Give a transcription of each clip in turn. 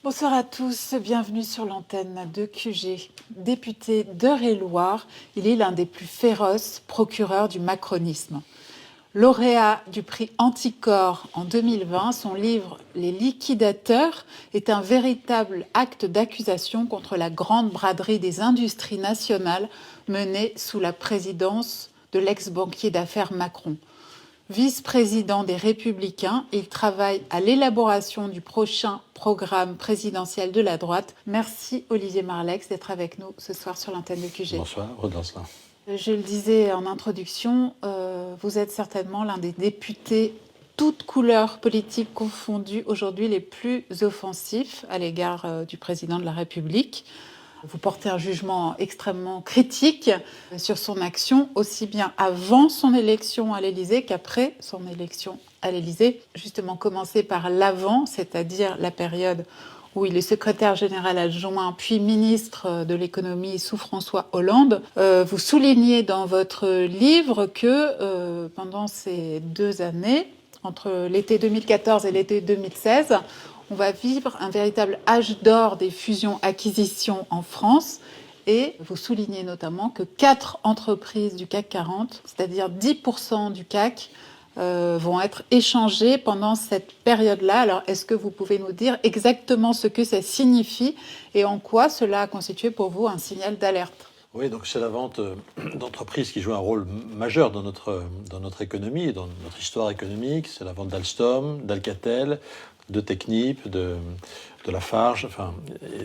Bonsoir à tous, bienvenue sur l'antenne de QG. Député d'Eure-et-Loir, il est l'un des plus féroces procureurs du macronisme. Lauréat du prix Anticorps en 2020, son livre Les liquidateurs est un véritable acte d'accusation contre la grande braderie des industries nationales menée sous la présidence de l'ex-banquier d'affaires Macron. Vice-président des Républicains, il travaille à l'élaboration du prochain programme présidentiel de la droite. Merci Olivier Marleix d'être avec nous ce soir sur l'antenne de QG. Bonsoir, Rodolphe. Je le disais en introduction, vous êtes certainement l'un des députés, toutes couleurs politiques confondues, aujourd'hui les plus offensifs à l'égard du président de la République. Vous portez un jugement extrêmement critique sur son action, aussi bien avant son élection à l'Élysée qu'après son élection à l'Élysée. Justement, commencer par l'avant, c'est-à-dire la période où il est secrétaire général adjoint, puis ministre de l'économie sous François Hollande. Vous soulignez dans votre livre que pendant ces 2 années, entre l'été 2014 et l'été 2016, on va vivre un véritable âge d'or des fusions-acquisitions en France. Et vous soulignez notamment que 4 entreprises du CAC 40, c'est-à-dire 10% du CAC, vont être échangées pendant cette période-là. Alors, est-ce que vous pouvez nous dire exactement ce que ça signifie et en quoi cela a constitué pour vous un signal d'alerte ? Oui, donc c'est la vente d'entreprises qui joue un rôle majeur dans notre économie, dans notre histoire économique. C'est la vente d'Alstom, d'Alcatel, de Technip, de Lafarge,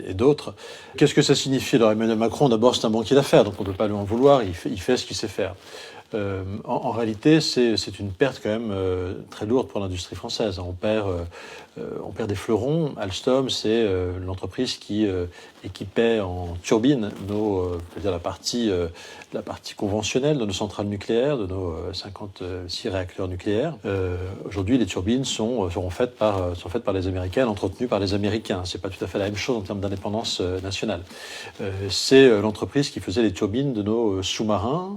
et d'autres. Qu'est-ce que ça signifie? Alors Emmanuel Macron, d'abord, c'est un banquier d'affaires, donc on ne peut pas lui en vouloir, il fait ce qu'il sait faire. En réalité, c'est une perte quand même très lourde pour l'industrie française. On perd des fleurons. Alstom, c'est l'entreprise qui équipait en turbines la partie conventionnelle de nos centrales nucléaires, de nos 56 réacteurs nucléaires. Aujourd'hui, les turbines sont faites par les Américains, entretenues par les Américains. C'est pas tout à fait la même chose en termes d'indépendance nationale. C'est l'entreprise qui faisait les turbines de nos sous-marins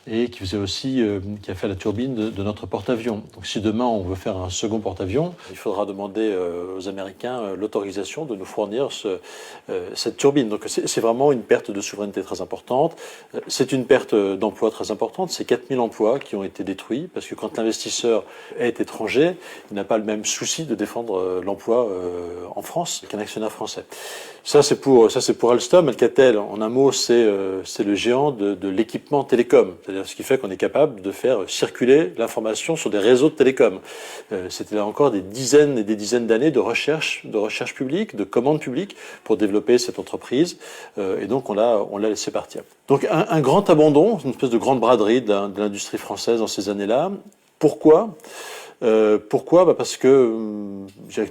et qui faisait aussi, qui a fait la turbine de notre porte-avions. Donc, si demain on veut faire un second porte-avions, il faudra demander aux Américains l'autorisation de nous fournir cette turbine. Donc, c'est vraiment une perte de souveraineté très importante. C'est une perte d'emplois très importante. C'est 4000 emplois qui ont été détruits parce que quand l'investisseur est étranger, il n'a pas le même souci de défendre l'emploi en France qu'un actionnaire français. Ça, c'est pour Alstom. Alcatel, en un mot, c'est le géant de l'équipement télécom. C'est-à-dire ce qui fait qu'on est capable de faire circuler l'information sur des réseaux de télécom. C'était là encore des dizaines et des dizaines d'années de recherche publique, de commandes publiques pour développer cette entreprise. Et donc, on l'a laissé partir. Donc, un grand abandon, une espèce de grande braderie de l'industrie française dans ces années-là. Pourquoi ? Parce que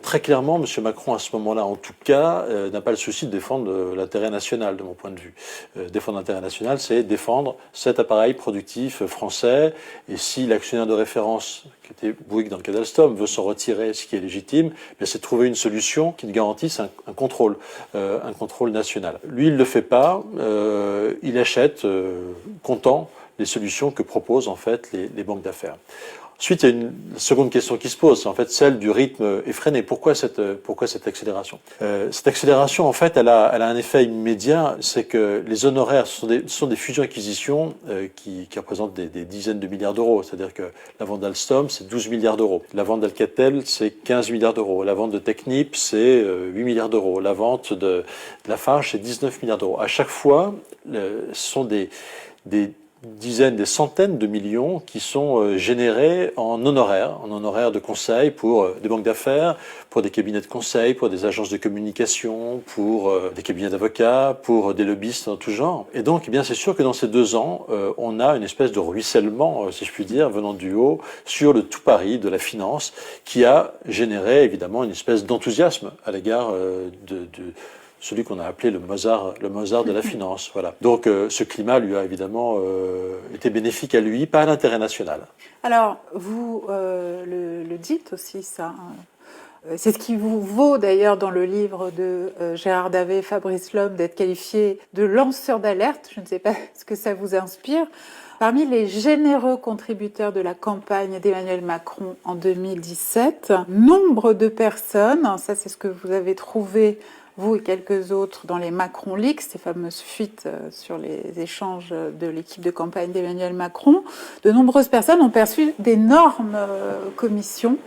très clairement, M. Macron, à ce moment-là, en tout cas, n'a pas le souci de défendre l'intérêt national, de mon point de vue. Défendre l'intérêt national, c'est défendre cet appareil productif français. Et si l'actionnaire de référence, qui était Bouygues dans le cas d'Alstom, veut s'en retirer, ce qui est légitime, c'est trouver une solution qui garantisse un contrôle national. Lui, il ne le fait pas. Il achète, content, les solutions que proposent en fait les banques d'affaires. Ensuite, il y a une seconde question qui se pose, c'est en fait celle du rythme effréné. Pourquoi cette accélération? Cette accélération, en fait, elle a un effet immédiat, c'est que les honoraires sont des fusions-acquisitions qui représentent des dizaines de milliards d'euros. C'est-à-dire que la vente d'Alstom, c'est 12 milliards d'euros. La vente d'Alcatel, c'est 15 milliards d'euros. La vente de Technip, c'est 8 milliards d'euros. La vente de Lafarge, c'est 19 milliards d'euros. À chaque fois, ce sont des dizaines, des centaines de millions qui sont générés en honoraires de conseil pour des banques d'affaires, pour des cabinets de conseil, pour des agences de communication, pour des cabinets d'avocats, pour des lobbyistes en tout genre. Et donc, c'est sûr que dans ces 2 ans, on a une espèce de ruissellement, si je puis dire, venant du haut, sur le tout Paris de la finance, qui a généré évidemment une espèce d'enthousiasme à l'égard de celui qu'on a appelé le Mozart de la finance. Voilà. Donc ce climat lui a évidemment été bénéfique à lui, pas à l'intérêt national. Alors, vous le dites aussi, ça, C'est ce qui vous vaut d'ailleurs dans le livre de Gérard Davet, Fabrice Lhomme, d'être qualifié de lanceur d'alerte. Je ne sais pas ce que ça vous inspire. Parmi les généreux contributeurs de la campagne d'Emmanuel Macron en 2017, nombre de personnes, ça c'est ce que vous avez trouvé, vous et quelques autres, dans les Macron Leaks, ces fameuses fuites sur les échanges de l'équipe de campagne d'Emmanuel Macron, de nombreuses personnes ont perçu d'énormes commissions,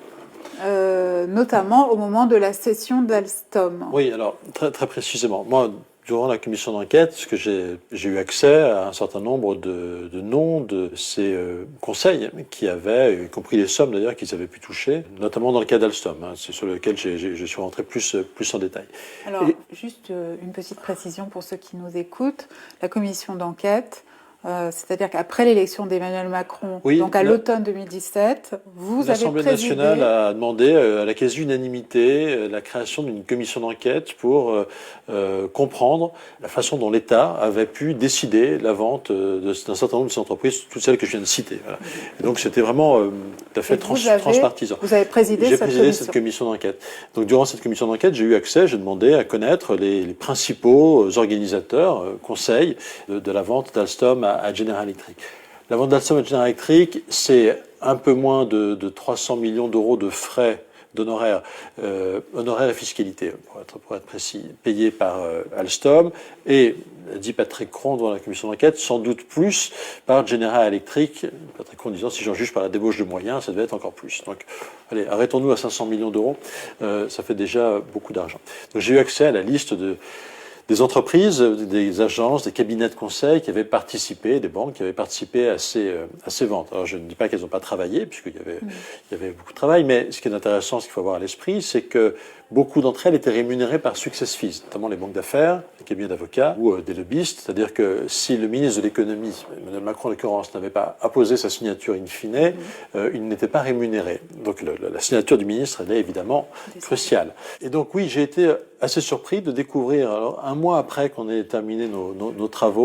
notamment au moment de la cession d'Alstom. Oui, alors très, très précisément. Moi, durant la commission d'enquête, j'ai eu accès à un certain nombre de noms de ces conseils qui avaient, y compris les sommes d'ailleurs qu'ils avaient pu toucher, notamment dans le cas d'Alstom. C'est sur lequel je suis rentré plus en détail. Alors, juste une petite précision pour ceux qui nous écoutent. La commission d'enquête, c'est-à-dire qu'après l'élection d'Emmanuel Macron, oui, donc à l'automne 2017, vous avez présidé... L'Assemblée nationale a demandé à la quasi-unanimité la création d'une commission d'enquête pour comprendre la façon dont l'État avait pu décider la vente d'un certain nombre de ces entreprises, toutes celles que je viens de citer. Voilà. Et donc c'était vraiment tout à fait transpartisan. Vous avez présidé cette commission d'enquête. Donc durant cette commission d'enquête, j'ai eu accès, j'ai demandé à connaître les principaux organisateurs, conseils de la vente d'Alstom à General Electric. La vente d'Alstom à General Electric, c'est un peu moins de 300 millions d'euros de frais d'honoraires, honoraires et fiscalité, pour être précis, payés par Alstom, et, dit Patrick Cron dans la commission d'enquête, sans doute plus par General Electric, Patrick Cron disant, si j'en juge par la débauche de moyens, ça devait être encore plus. Donc, allez, arrêtons-nous à 500 millions d'euros, ça fait déjà beaucoup d'argent. Donc j'ai eu accès à la liste des entreprises, des agences, des cabinets de conseil qui avaient participé, des banques qui avaient participé à ces ventes. Alors je ne dis pas qu'elles n'ont pas travaillé, puisqu'il y avait beaucoup de travail, mais ce qui est intéressant, ce qu'il faut avoir à l'esprit, c'est que beaucoup d'entre elles étaient rémunérées par success fees, notamment les banques d'affaires, les cabinets d'avocats ou des lobbyistes. C'est-à-dire que si le ministre de l'économie, Emmanuel Macron en l'occurrence, n'avait pas apposé sa signature in fine, il n'était pas rémunéré. Donc la signature du ministre, elle est évidemment cruciale. Et donc oui, j'ai été assez surpris de découvrir, alors un mois après qu'on ait terminé nos travaux,